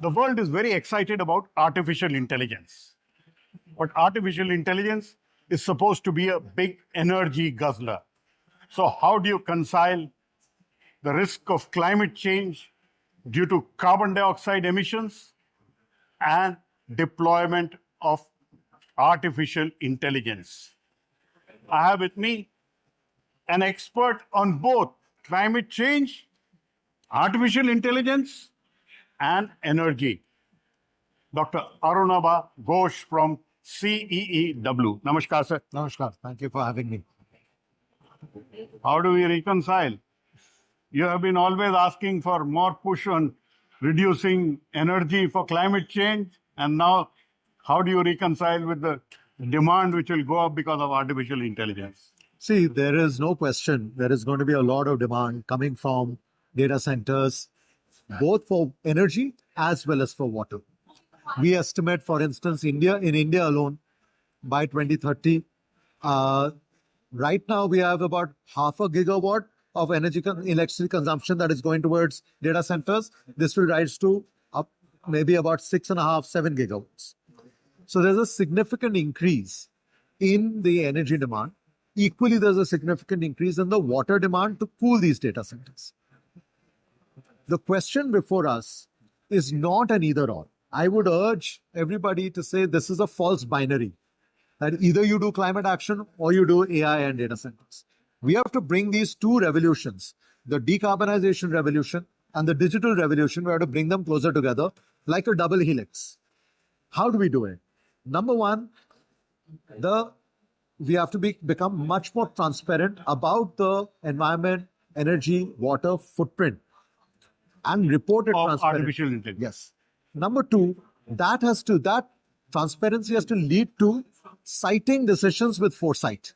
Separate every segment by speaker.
Speaker 1: The world is very excited about artificial intelligence. But artificial intelligence is supposed to be a big energy guzzler. So how do you reconcile the risk of climate change due to carbon dioxide emissions and deployment of artificial intelligence? I have with me an expert on both climate change, artificial intelligence, and energy, Dr. Arunabha Ghosh from CEEW. Namaskar, sir.
Speaker 2: Namaskar. Thank you for having me.
Speaker 1: How do we reconcile? You have been always asking for more push on reducing energy for climate change, and now how do you reconcile with the demand which will go up because of artificial intelligence?
Speaker 2: See, there is no question. There is going to be a lot of demand coming from data centers, both for energy as well as for water. We estimate, for instance, in India alone, by 2030, right now we have about 0.5 gigawatt of electricity consumption that is going towards data centers. This will rise to up maybe about 6.5, 7 gigawatts. So there's a significant increase in the energy demand. Equally, there's a significant increase in the water demand to cool these data centers. The question before us is not an either-or. I would urge everybody to say this is a false binary, that either you do climate action or you do AI and data centers. We have to bring these two revolutions, the decarbonization revolution and the digital revolution, we have to bring them closer together like a double helix. How do we do it? Number one, we have to become much more transparent about the environment, energy, water footprint and report it transparently.
Speaker 1: Artificial intelligence.
Speaker 2: Yes. Number two, that transparency has to lead to siting decisions with foresight.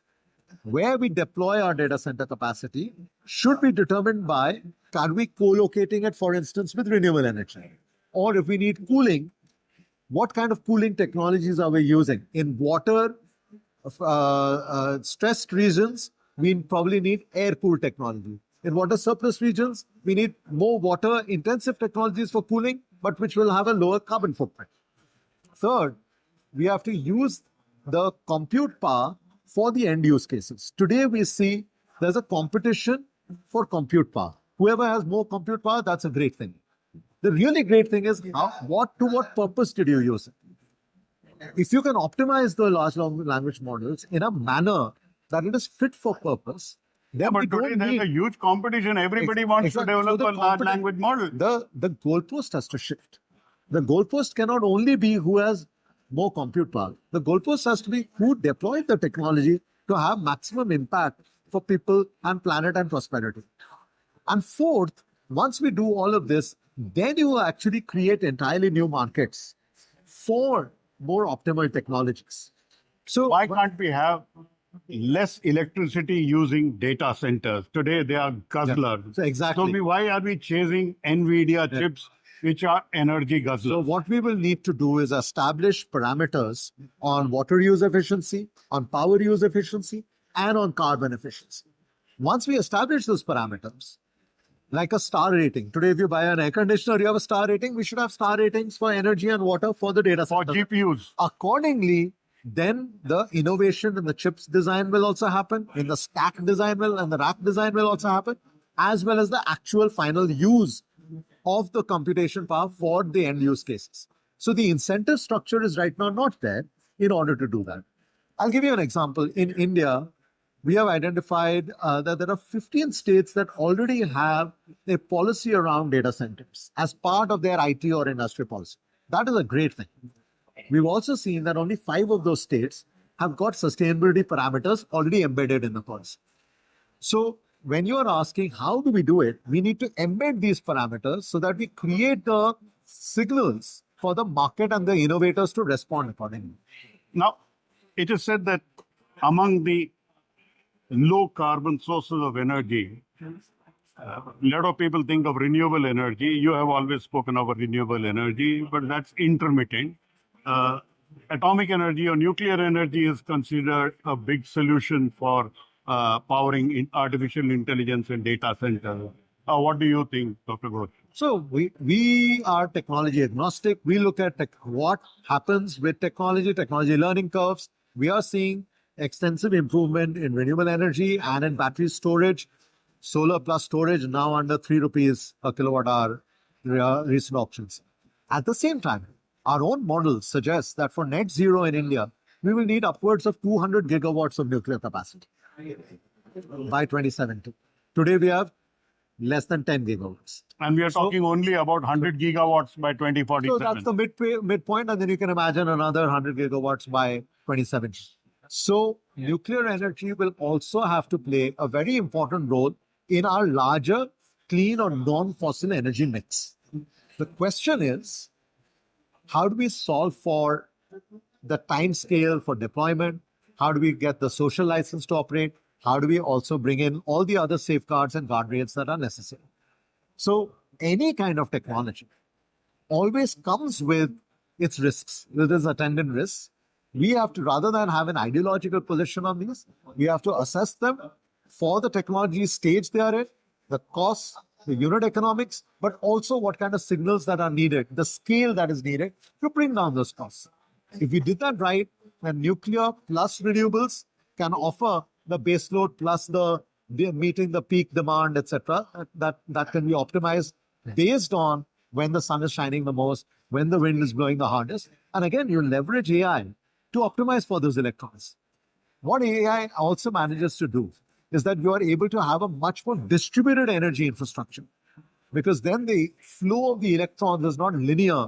Speaker 2: Where we deploy our data center capacity should be determined by, can we co-locating it, for instance, with renewable energy? Or if we need cooling, what kind of cooling technologies are we using? In water stressed regions, we probably need air-cooled technology. In water surplus regions, we need more water-intensive technologies for cooling, but which will have a lower carbon footprint. Third, we have to use the compute power for the end use cases. Today, we see there's a competition for compute power. Whoever has more compute power, that's a great thing. The really great thing is, to what purpose did you use it? If you can optimize the large language models in a manner that it is fit for purpose,
Speaker 1: then but today there's a huge competition. Everybody wants to develop a large language model.
Speaker 2: The goalpost has to shift. The goalpost cannot only be who has more compute power. The goalpost has to be who deployed the technology to have maximum impact for people and planet and prosperity. And fourth, once we do all of this, then you will actually create entirely new markets for more optimal technologies.
Speaker 1: So why can't we have less electricity using data centers? Today they are guzzlers.
Speaker 2: Yeah. So exactly.
Speaker 1: So why are we chasing NVIDIA chips which are energy guzzlers?
Speaker 2: So what we will need to do is establish parameters on water use efficiency, on power use efficiency, and on carbon efficiency. Once we establish those parameters, like a star rating. Today, if you buy an air conditioner, you have a star rating. We should have star ratings for energy and water for the data center.
Speaker 1: For GPUs.
Speaker 2: Accordingly, then the innovation in the chips design will also happen, in the stack design and the rack design will also happen, as well as the actual final use of the computation power for the end use cases. So the incentive structure is right now not there in order to do that. I'll give you an example. In India, we have identified that there are 15 states that already have a policy around data centers as part of their IT or industry policy. That is a great thing. We've also seen that only 5 of those states have got sustainability parameters already embedded in the policy. So when you are asking how do we do it, we need to embed these parameters so that we create the signals for the market and the innovators to respond accordingly.
Speaker 1: Now, it is said that among the low carbon sources of energy, a lot of people think of renewable energy. You have always spoken of renewable energy, but that's intermittent. Atomic energy or nuclear energy is considered a big solution for powering artificial intelligence and data centers. What do you think, Dr. Ghosh?
Speaker 2: So we are technology agnostic. We look at what happens with technology learning curves. We are seeing extensive improvement in renewable energy and in battery storage, solar plus storage now under 3 rupees a kilowatt hour recent auctions. At the same time, our own models suggest that for net zero in India, we will need upwards of 200 gigawatts of nuclear capacity by 2070. Today we have less than 10 gigawatts.
Speaker 1: And we are talking only about 100 gigawatts by 2047.
Speaker 2: So that's the midpoint, and then you can imagine another 100 gigawatts by 2070. So nuclear energy will also have to play a very important role in our larger clean or non-fossil energy mix. The question is, how do we solve for the time scale for deployment? How do we get the social license to operate? How do we also bring in all the other safeguards and guardrails that are necessary? So any kind of technology always comes with its risks, with its attendant risks. We have to, rather than have an ideological position on these, we have to assess them for the technology stage they are in, the costs, the unit economics, but also what kind of signals that are needed, the scale that is needed to bring down those costs. If we did that right, then nuclear plus renewables can offer the baseload plus the meeting the peak demand, etc. That can be optimized based on when the sun is shining the most, when the wind is blowing the hardest. And again, you leverage AI to optimize for those electrons. What AI also manages to do is that you are able to have a much more distributed energy infrastructure, because then the flow of the electrons is not linear,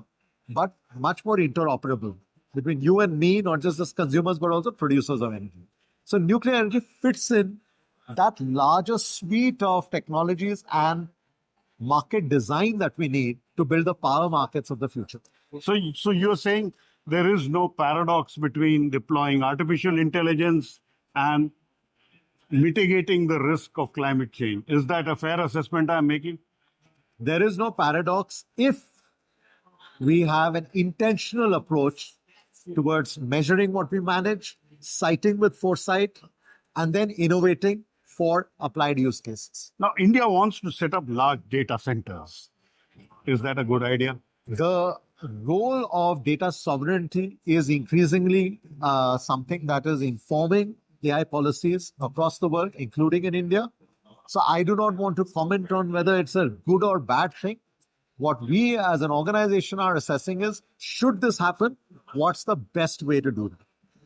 Speaker 2: but much more interoperable between you and me, not just as consumers, but also producers of energy. So nuclear energy fits in that larger suite of technologies and market design that we need to build the power markets of the future.
Speaker 1: So you're saying there is no paradox between deploying artificial intelligence and mitigating the risk of climate change. Is that a fair assessment I'm making?
Speaker 2: There is no paradox if we have an intentional approach towards measuring what we manage, citing with foresight, and then innovating for applied use cases.
Speaker 1: Now, India wants to set up large data centers. Is that a good idea?
Speaker 2: The role of data sovereignty is increasingly something that is informing AI policies across the world, including in India. So I do not want to comment on whether it's a good or bad thing. What we as an organization are assessing is, should this happen, what's the best way to do that?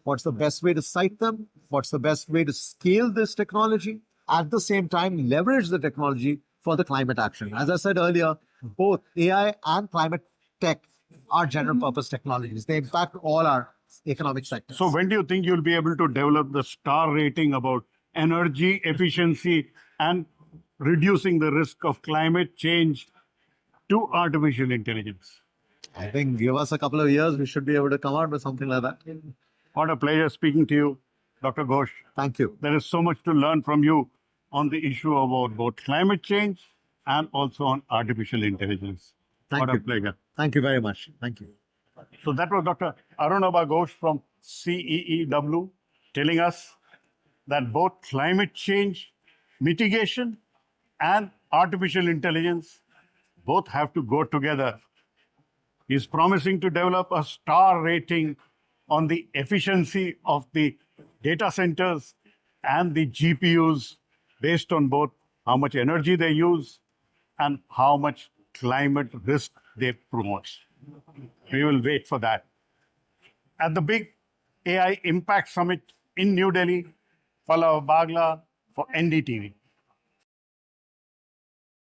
Speaker 2: What's the best way to cite them? What's the best way to scale this technology? At the same time, leverage the technology for the climate action. As I said earlier, both AI and climate tech are general purpose technologies. They impact all our economic sectors.
Speaker 1: So when do you think you'll be able to develop the star rating about energy efficiency and reducing the risk of climate change to artificial intelligence?
Speaker 2: I think give us a couple of years, we should be able to come out with something like that.
Speaker 1: What a pleasure speaking to you, Dr. Ghosh.
Speaker 2: Thank you.
Speaker 1: There is so much to learn from you on the issue about both climate change and also on artificial intelligence. What a pleasure.
Speaker 2: Thank you very much. Thank you.
Speaker 1: So that was Dr. Arunabha Ghosh from CEEW telling us that both climate change mitigation and artificial intelligence both have to go together. He's promising to develop a star rating on the efficiency of the data centers and the GPUs based on both how much energy they use and how much climate risk they promote. We will wait for that. At the big AI Impact Summit in New Delhi, Pallava, Bagla for NDTV.